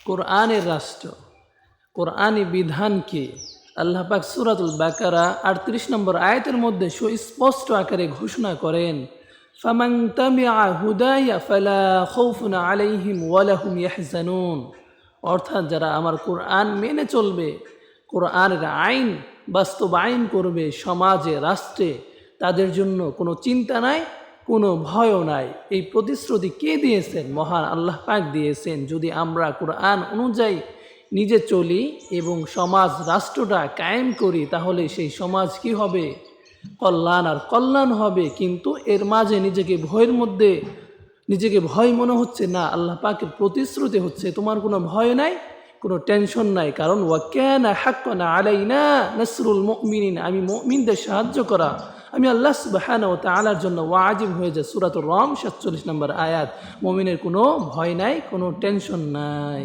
কোরআনের রাষ্ট্র, কোরআনী বিধানকে আল্লাহ পাক সূরাতুল বাকারা 38 নম্বর আয়াতের মধ্যে সুস্পষ্ট আকারে ঘোষণা করেন, ফামান তাবিআ হুদায়া ফালা খাউফুন আলাইহিম ওয়ালা হুম ইয়াহজানুন। অর্থাৎ যারা আমার কোরআন মেনে চলবে, কোরআনের আইন বাস্তবায়ন করবে সমাজে, রাষ্ট্রে, তাদের জন্য কোনো চিন্তা নাই, কোনো ভয়ও নাই। এই প্রতিশ্রুতি কে দিয়েছেন? মহান আল্লাহ পাক দিয়েছেন। যদি আমরা কোরআন অনুযায়ী নিজে চলি এবং সমাজ রাষ্ট্রটা কায়েম করি, তাহলে সেই সমাজ কি হবে? কল্যাণ আর কল্যাণ হবে। কিন্তু এর মাঝে নিজেকে ভয় মনে হচ্ছে না, আল্লাহ পাকের প্রতিশ্রুতি হচ্ছে তোমার কোনো ভয় নাই, কোনো টেনশন নাই। কারণ ওয়াকানা হাক্কান আলাইনা নাসরুল মুমিনিন, আমি মুমিনদের সাহায্য করা আমি আল্লাহ সুবহানাহু ওয়া তাআলার জন্য ওয়াজিব হয়ে যায়। সূরাতুর রম 47 নম্বর আয়াত। মুমিনের কোনো ভয় নাই, কোনো টেনশন নাই।